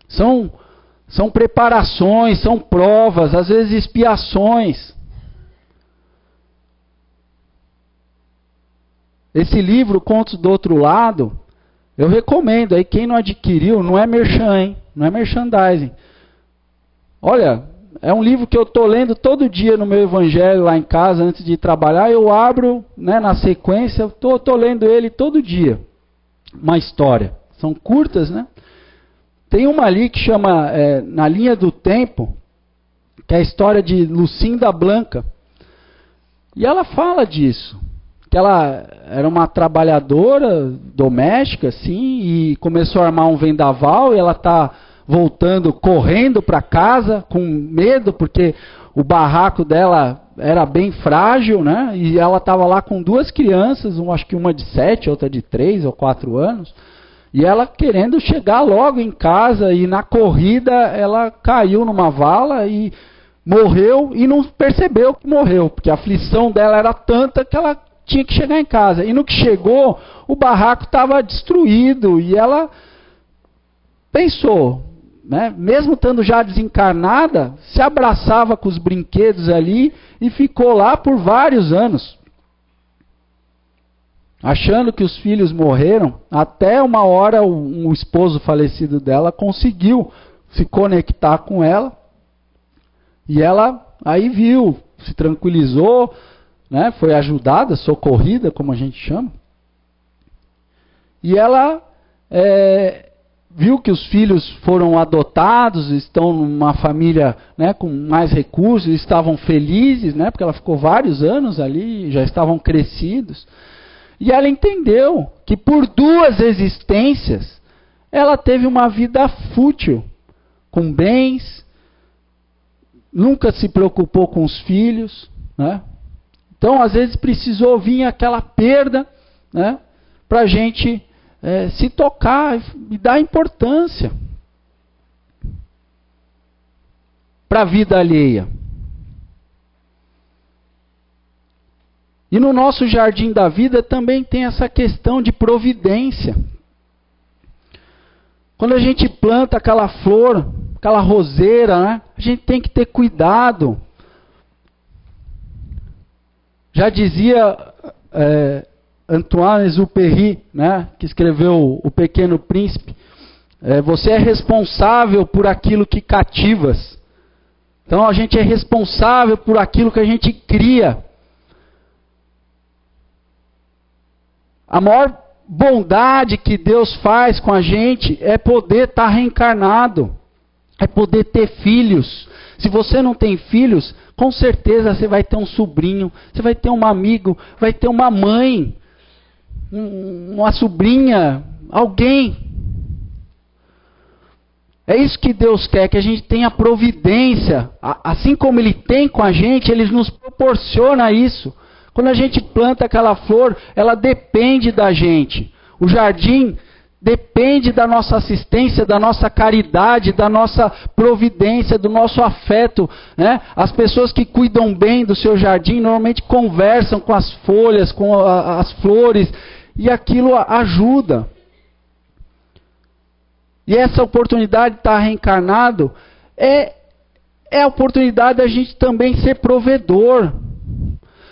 São preparações, são provas, às vezes expiações. Esse livro, Contos do Outro Lado, eu recomendo. Aí quem não adquiriu, não é merchan, hein? Não é merchandising. Olha, é um livro que eu estou lendo todo dia no meu evangelho lá em casa, antes de ir trabalhar. Eu abro, né, na sequência, estou lendo ele todo dia. Uma história. São curtas, né? Tem uma ali que chama Na Linha do Tempo, que é a história de Lucinda Blanca. E ela fala disso. Que ela era uma trabalhadora doméstica, assim, e começou a armar um vendaval, e ela está voltando, correndo para casa, com medo, porque o barraco dela era bem frágil, né? E ela estava lá com 2 crianças, acho que uma de 7, outra de 3 ou 4 anos, e ela querendo chegar logo em casa, e na corrida ela caiu numa vala e morreu, e não percebeu que morreu, porque a aflição dela era tanta que ela tinha que chegar em casa. E no que chegou, o barraco estava destruído. E ela pensou, né, mesmo estando já desencarnada, se abraçava com os brinquedos ali e ficou lá por vários anos. Achando que os filhos morreram, até uma hora o esposo falecido dela conseguiu se conectar com ela. E ela aí viu, se tranquilizou, né, foi ajudada, socorrida, como a gente chama. E ela viu que os filhos foram adotados, estão numa família, né, com mais recursos, estavam felizes, né, porque ela ficou vários anos ali, já estavam crescidos. E ela entendeu que por 2 existências ela teve uma vida fútil, com bens, nunca se preocupou com os filhos, né? Então, às vezes, precisou vir aquela perda, né, para a gente se tocar e dar importância para a vida alheia. E no nosso jardim da vida também tem essa questão de providência. Quando a gente planta aquela flor, aquela roseira, né, a gente tem que ter cuidado. Já dizia Antoine Exupéry, né, que escreveu O Pequeno Príncipe, você é responsável por aquilo que cativas. Então a gente é responsável por aquilo que a gente cria. A maior bondade que Deus faz com a gente é poder estar reencarnado, é poder ter filhos. Se você não tem filhos, com certeza você vai ter um sobrinho, você vai ter um amigo, vai ter uma mãe, uma sobrinha, alguém. É isso que Deus quer, que a gente tenha providência. Assim como Ele tem com a gente, Ele nos proporciona isso. Quando a gente planta aquela flor, ela depende da gente. O jardim depende da nossa assistência, da nossa caridade, da nossa providência, do nosso afeto, né? As pessoas que cuidam bem do seu jardim normalmente conversam com as folhas, com as flores, e aquilo ajuda. E essa oportunidade de estar reencarnado é a oportunidade da gente também ser provedor.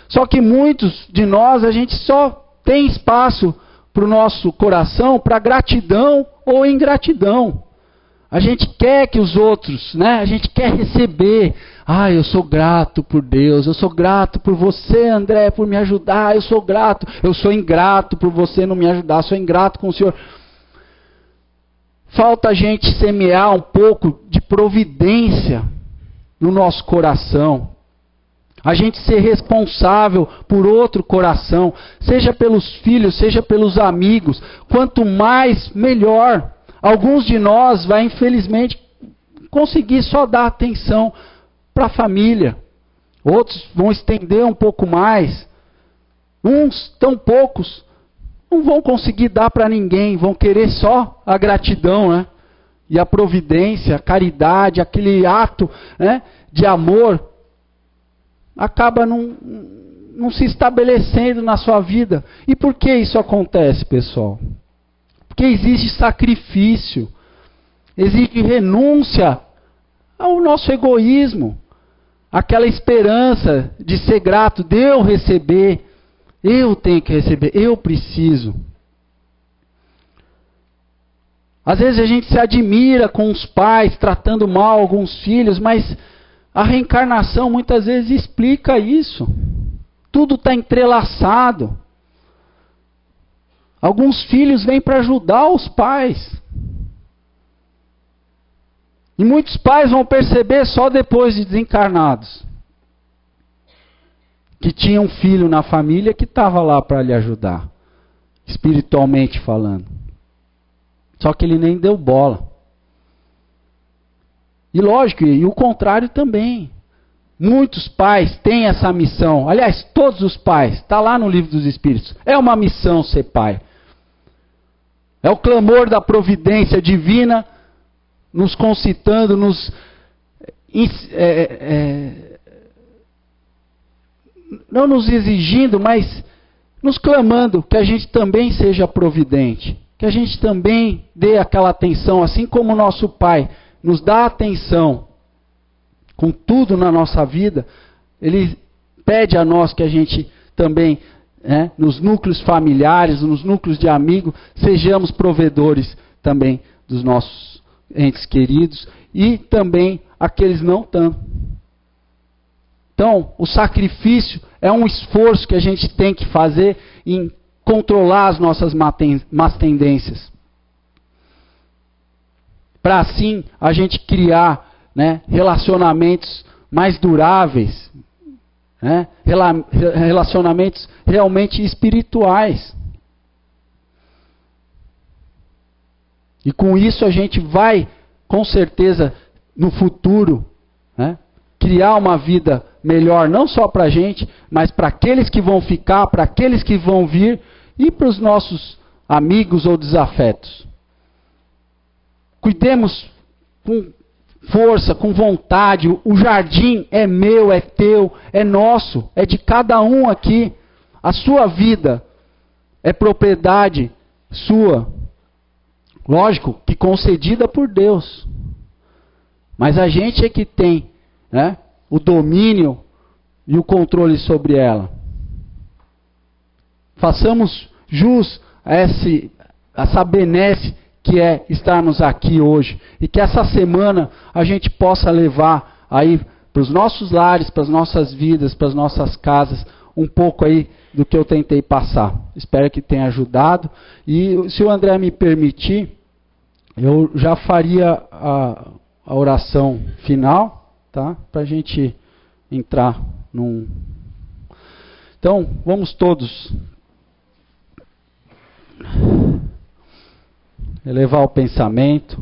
Só que muitos de nós, a gente só tem espaço para o nosso coração, para gratidão ou ingratidão. A gente quer que os outros, né? A gente quer receber. Eu sou grato por Deus, eu sou grato por você, André, por me ajudar, eu sou grato. Eu sou ingrato por você não me ajudar, sou ingrato com o Senhor. Falta a gente semear um pouco de providência no nosso coração. A gente ser responsável por outro coração, seja pelos filhos, seja pelos amigos. Quanto mais, melhor. Alguns de nós vai, infelizmente, conseguir só dar atenção para a família. Outros vão estender um pouco mais. Uns, tão poucos, não vão conseguir dar para ninguém. Vão querer só a gratidão, né? E a providência, a caridade, aquele ato, né, de amor, acaba não se estabelecendo na sua vida. E por que isso acontece, pessoal? Porque exige sacrifício, exige renúncia ao nosso egoísmo, aquela esperança de ser grato, de eu receber, eu tenho que receber, eu preciso. Às vezes a gente se admira com os pais tratando mal alguns filhos, mas a reencarnação muitas vezes explica isso. Tudo está entrelaçado. Alguns filhos vêm para ajudar os pais. E muitos pais vão perceber só depois de desencarnados que tinha um filho na família que estava lá para lhe ajudar, espiritualmente falando. Só que ele nem deu bola. E lógico, e o contrário também. Muitos pais têm essa missão. Aliás, todos os pais. Está lá no Livro dos Espíritos. É uma missão ser pai. É o clamor da providência divina nos concitando, não nos exigindo, mas nos clamando que a gente também seja providente. Que a gente também dê aquela atenção, assim como o nosso Pai nos dá atenção com tudo na nossa vida, Ele pede a nós que a gente também, nos núcleos familiares, nos núcleos de amigos, sejamos provedores também dos nossos entes queridos e também aqueles não tanto. Então, o sacrifício é um esforço que a gente tem que fazer em controlar as nossas más tendências. Para assim a gente criar, relacionamentos mais duráveis, relacionamentos realmente espirituais. E com isso a gente vai, com certeza, no futuro, criar uma vida melhor, não só para a gente, mas para aqueles que vão ficar, para aqueles que vão vir e para os nossos amigos ou desafetos. Cuidemos com força, com vontade. O jardim é meu, é teu, é nosso, é de cada um aqui. A sua vida é propriedade sua. Lógico que concedida por Deus. Mas a gente é que tem, o domínio e o controle sobre ela. Façamos jus a essa benesse que é estarmos aqui hoje. E que essa semana a gente possa levar aí para os nossos lares, para as nossas vidas, para as nossas casas, um pouco aí do que eu tentei passar. Espero que tenha ajudado. E se o André me permitir, eu já faria a oração final, tá? Para a gente entrar num... Então, vamos todos elevar o pensamento,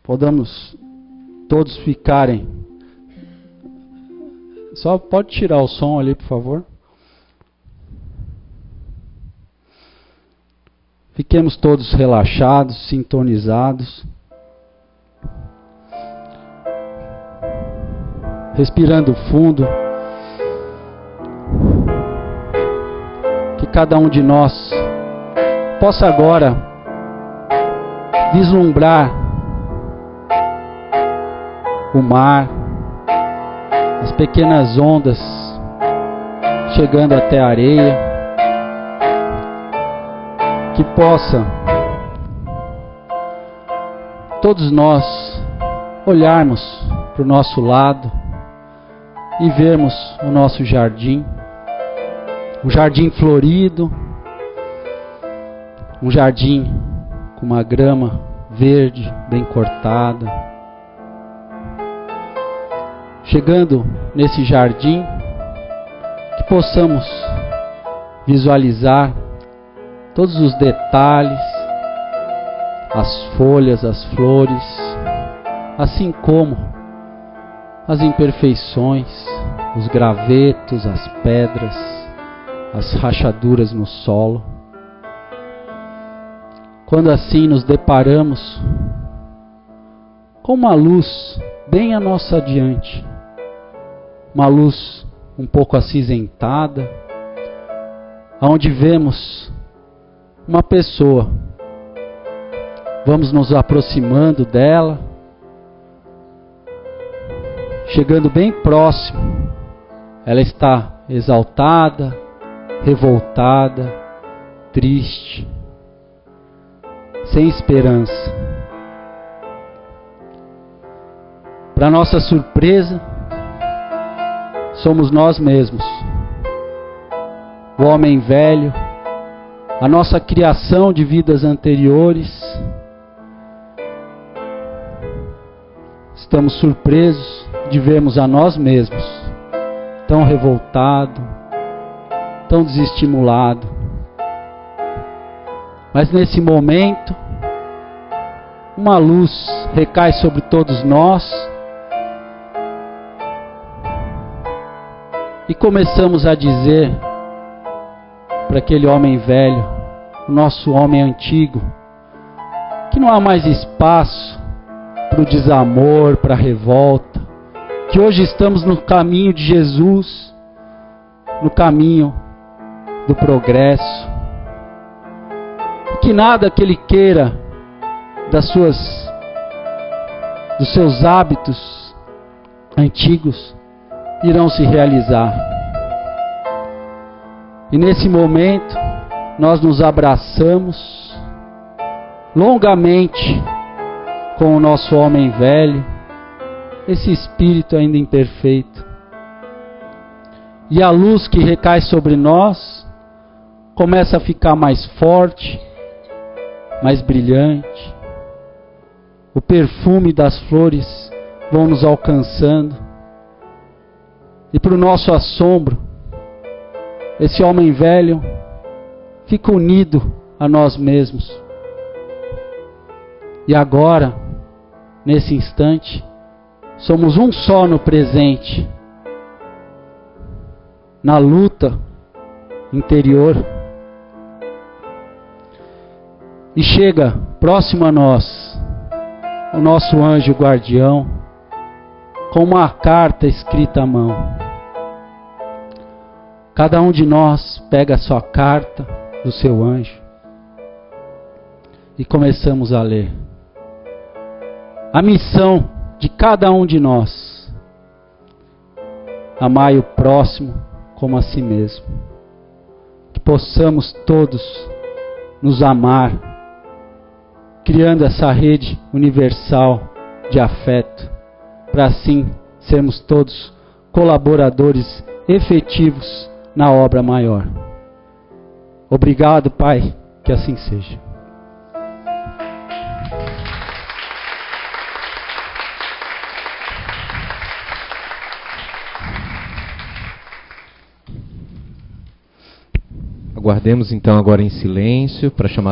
podemos todos ficarem. Só pode tirar o som ali, por favor. Fiquemos todos relaxados, sintonizados. Respirando fundo. Que cada um de nós possa agora vislumbrar o mar, as pequenas ondas chegando até a areia, que possa todos nós olharmos para o nosso lado e vermos o nosso jardim, um jardim florido, um jardim com uma grama verde, bem cortada, chegando nesse jardim, que possamos visualizar todos os detalhes, as folhas, as flores, assim como as imperfeições, os gravetos, as pedras, as rachaduras no solo. Quando assim nos deparamos com uma luz bem à nossa adiante, uma luz um pouco acinzentada, onde vemos uma pessoa, vamos nos aproximando dela, chegando bem próximo, ela está exaltada, revoltada, triste, sem esperança. Para nossa surpresa, somos nós mesmos, o homem velho, a nossa criação de vidas anteriores. Estamos surpresos de vermos a nós mesmos tão revoltado, tão desestimulado. Mas nesse momento, uma luz recai sobre todos nós e começamos a dizer para aquele homem velho, o nosso homem antigo, que não há mais espaço para o desamor, para a revolta, que hoje estamos no caminho de Jesus, no caminho do progresso, que nada que ele queira dos seus hábitos antigos irão se realizar. E nesse momento nós nos abraçamos longamente com o nosso homem velho, esse espírito ainda imperfeito. E a luz que recai sobre nós começa a ficar mais forte, mais brilhante. O perfume das flores vão nos alcançando. E para o nosso assombro, esse homem velho fica unido a nós mesmos. E agora, nesse instante, somos um só no presente, na luta interior. E chega próximo a nós o nosso anjo guardião com uma carta escrita à mão. Cada um de nós pega a sua carta do seu anjo e começamos a ler. A missão de cada um de nós: amai o próximo como a si mesmo. Que possamos todos nos amar, criando essa rede universal de afeto, para assim sermos todos colaboradores efetivos na obra maior. Obrigado, Pai, que assim seja. Aguardemos então agora em silêncio para chamar